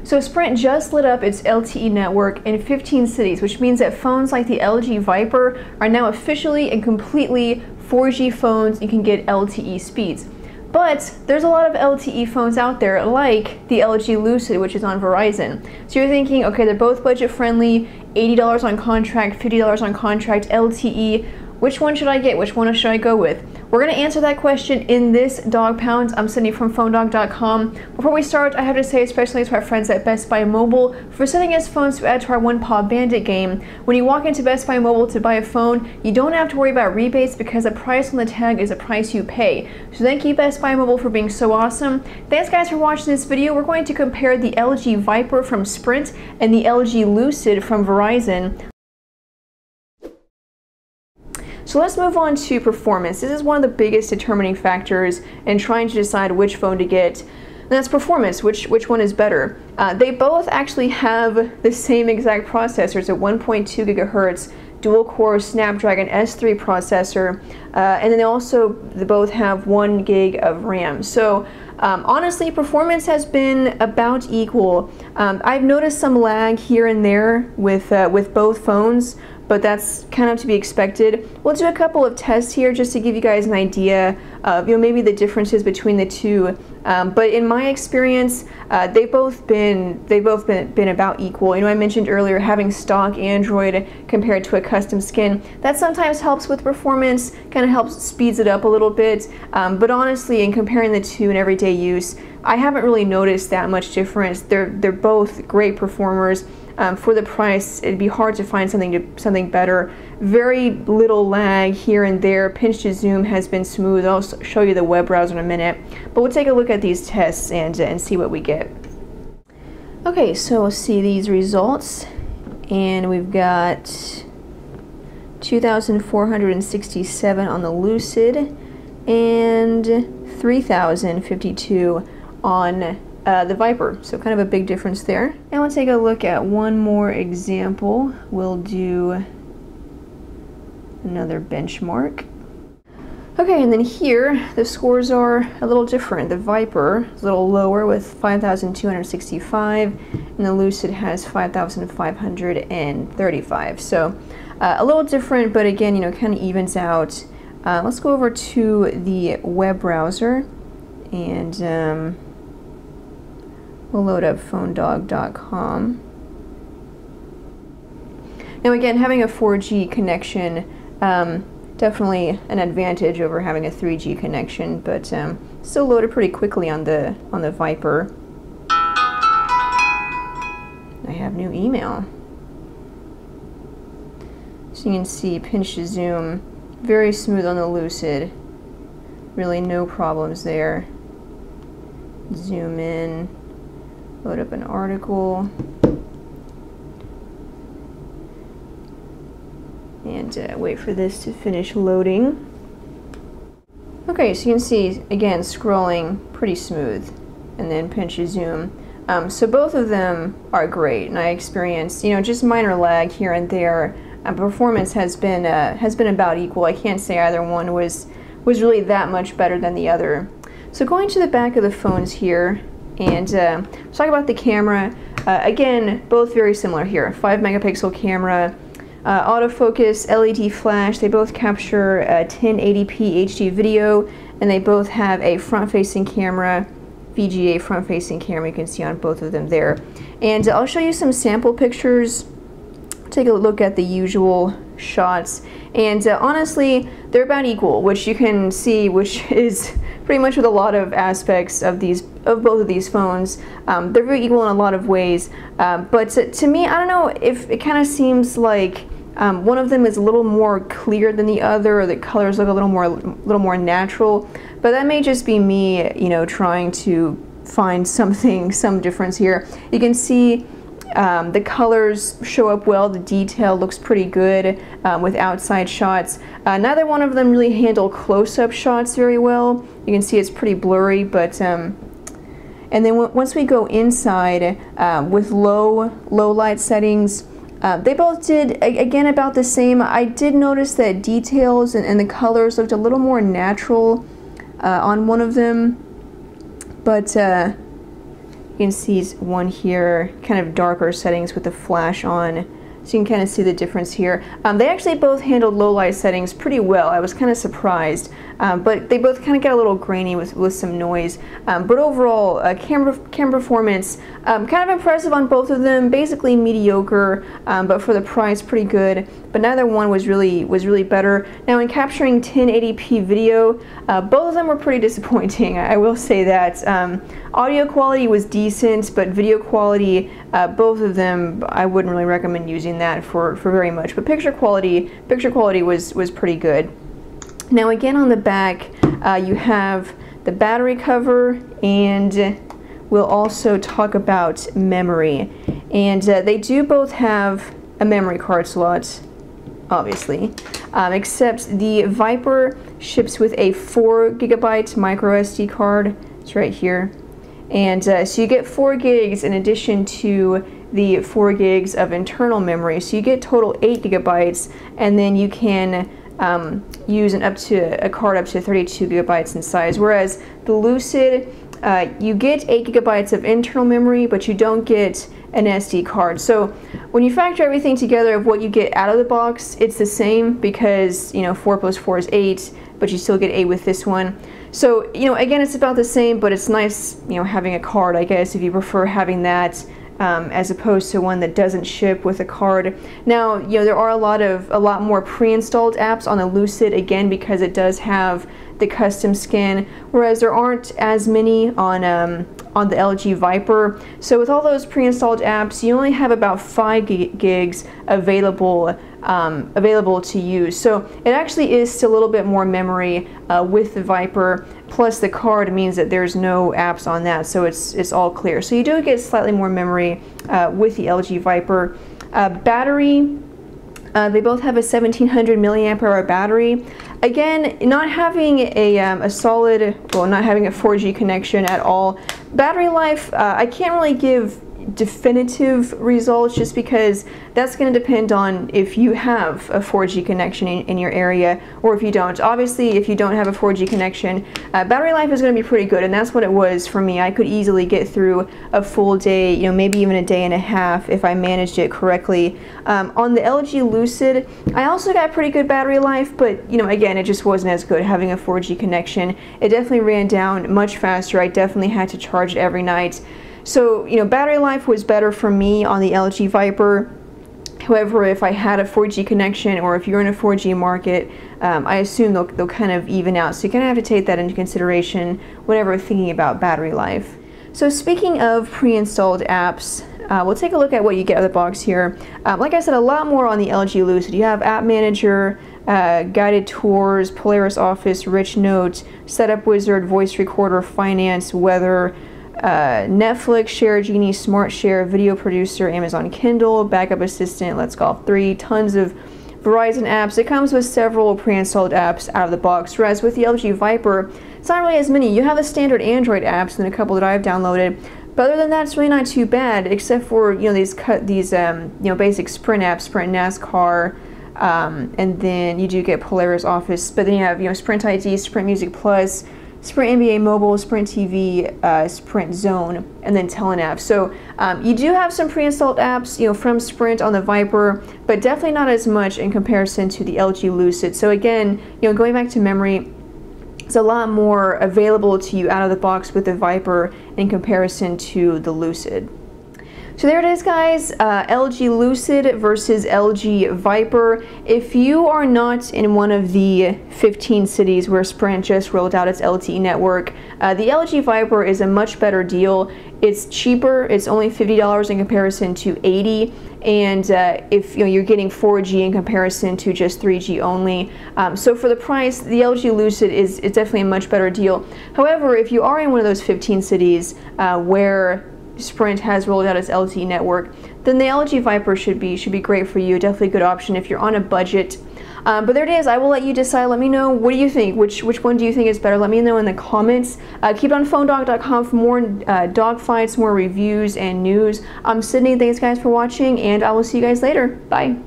So Sprint just lit up its LTE network in 15 cities, which means that phones like the LG Viper are now officially and completely 4G phones. You can get LTE speeds. But there's a lot of LTE phones out there, like the LG Lucid, which is on Verizon. So you're thinking, okay, they're both budget friendly, $80 on contract, $50 on contract, LTE. Which one should I get? Which one should I go with? We're going to answer that question in this Dog Pound. I'm Cindy from PhoneDog.com. Before we start, I have to say especially to our friends at Best Buy Mobile for sending us phones to add to our One Paw Bandit game. When you walk into Best Buy Mobile to buy a phone, you don't have to worry about rebates because the price on the tag is the price you pay. So thank you Best Buy Mobile for being so awesome. Thanks guys for watching this video. We're going to compare the LG Viper from Sprint and the LG Lucid from Verizon. So let's move on to performance. This is one of the biggest determining factors in trying to decide which phone to get. And that's performance, which one is better. They both actually have the same exact processor. It's a 1.2 gigahertz dual-core Snapdragon S3 processor, and then they both have 1 gig of RAM. So honestly, performance has been about equal. I've noticed some lag here and there with both phones, but that's kind of to be expected. We'll do a couple of tests here just to give you guys an idea of maybe the differences between the two. But in my experience, they've both been about equal. I mentioned earlier having stock Android compared to a custom skin. That sometimes helps with performance, kind of helps speeds it up a little bit. But honestly, in comparing the two in everyday use, I haven't really noticed that much difference. They're both great performers. For the price, it'd be hard to find something better. Very little lag here and there. Pinch to zoom has been smooth. I'll show you the web browser in a minute. But we'll take a look at these tests and see what we get. Okay, so we'll see these results. And we've got 2,467 on the Lucid and 3,052 on the Viper, so kind of a big difference there. And we'll take a look at one more example. We'll do another benchmark. Okay, and then here the scores are a little different. The Viper is a little lower with 5,265, and the Lucid has 5,535. So a little different, but again, kind of evens out. Let's go over to the web browser and we'll load up PhoneDog.com. Now again, having a 4G connection, definitely an advantage over having a 3G connection, but still loaded pretty quickly on the Viper. I have new email. So you can see pinch to zoom, very smooth on the Lucid. Really no problems there. Zoom in. Load up an article, and wait for this to finish loading. Okay, so you can see, again, scrolling pretty smooth, and then pinch to zoom. So both of them are great, and I experienced, just minor lag here and there. Performance has been about equal. I can't say either one was really that much better than the other. So going to the back of the phones here, and let's talk about the camera. Again, both very similar here. 5 megapixel camera, autofocus, LED flash. They both capture 1080p HD video, and they both have a front-facing camera, VGA front-facing camera. You can see on both of them there. And I'll show you some sample pictures. Take a look at the usual shots, and honestly, they're about equal, which you can see, which is pretty much with a lot of aspects of both of these phones. They're very equal in a lot of ways, but to me, I don't know if it kind of seems like one of them is a little more clear than the other, or the colors look a little more natural. But that may just be me, trying to find some difference here. You can see the colors show up well, the detail looks pretty good with outside shots. Neither one of them really handle close-up shots very well. You can see it's pretty blurry, but and then once we go inside with low light settings, they both did, again, about the same. I did notice that details and the colors looked a little more natural on one of them, but can see one here, kind of darker settings with the flash on. So you can kind of see the difference here. They actually both handled low light settings pretty well. I was kind of surprised, but they both kind of got a little grainy with some noise. But overall, camera performance, kind of impressive on both of them. Basically mediocre, but for the price, pretty good. But neither one was really better. Now, in capturing 1080p video, both of them were pretty disappointing. I will say that. Audio quality was decent, but video quality, both of them, I wouldn't really recommend using that for very much. But picture quality was pretty good. Now, again, on the back, you have the battery cover, and we'll also talk about memory. And they do both have a memory card slot, obviously, except the Viper ships with a 4GB micro SD card. It's right here. And so you get 4 gigs in addition to the 4 gigs of internal memory. So you get total 8 gigabytes, and then you can use a card up to 32 gigabytes in size. Whereas the Lucid, you get 8 gigabytes of internal memory, but you don't get an SD card. So when you factor everything together of what you get out of the box, it's the same, because 4 plus 4 is 8, but you still get 8 with this one. So again, it's about the same, but it's nice having a card, I guess, if you prefer having that as opposed to one that doesn't ship with a card. Now, there are a lot more pre-installed apps on the Lucid, again, because it does have the custom skin, whereas there aren't as many on the LG Viper. So with all those pre-installed apps, you only have about 5 gigs available to use. So it actually is still a little bit more memory with the Viper, plus the card means that there's no apps on that, so it's all clear. So you do get slightly more memory with the LG Viper. Battery, they both have a 1700 milliamp hour battery. Again, not having a solid, well, not having a 4G connection at all. Battery life, I can't really give definitive results, just because that's going to depend on if you have a 4G connection in your area or if you don't. Obviously, if you don't have a 4G connection, battery life is going to be pretty good, and that's what it was for me. I could easily get through a full day, maybe even a day and a half if I managed it correctly. On the LG Lucid, I also got pretty good battery life, but again, it just wasn't as good having a 4G connection. It definitely ran down much faster. I definitely had to charge it every night. So, battery life was better for me on the LG Viper. However, if I had a 4G connection, or if you're in a 4G market, I assume they'll kind of even out. So you kind of have to take that into consideration whenever thinking about battery life. So speaking of pre-installed apps, we'll take a look at what you get out of the box here. Like I said, a lot more on the LG Lucid. You have App Manager, Guided Tours, Polaris Office, Rich Note, Setup Wizard, Voice Recorder, Finance, Weather, Netflix, Share Genie, Smart Share, Video Producer, Amazon Kindle, Backup Assistant, Let's Golf 3, tons of Verizon apps. It comes with several pre-installed apps out of the box, whereas with the LG Viper, it's not really as many. You have the standard Android apps and a couple that I've downloaded, but other than that, it's really not too bad, except for these basic Sprint apps, Sprint NASCAR, and then you do get Polaris Office, but then you have Sprint ID, Sprint Music Plus, Sprint NBA Mobile, Sprint TV, Sprint Zone, and then Telenav. So you do have some pre-installed apps, from Sprint on the Viper, but definitely not as much in comparison to the LG Lucid. So again, going back to memory, it's a lot more available to you out of the box with the Viper in comparison to the Lucid. So there it is, guys, LG Lucid versus LG Viper. If you are not in one of the 15 cities where Sprint just rolled out its LTE network, the LG Viper is a much better deal. It's cheaper. It's only $50 in comparison to $80, and if you're getting 4G in comparison to just 3G only. So for the price, the LG Lucid is definitely a much better deal. However, if you are in one of those 15 cities where Sprint has rolled out its LTE network, then the LG Viper should be great for you. Definitely a good option if you're on a budget. But there it is. I will let you decide. Let me know, what do you think? Which one do you think is better? Let me know in the comments. Keep it on phonedog.com for more dogfights, more reviews and news. I'm Sydney. Thanks guys for watching, and I will see you guys later. Bye.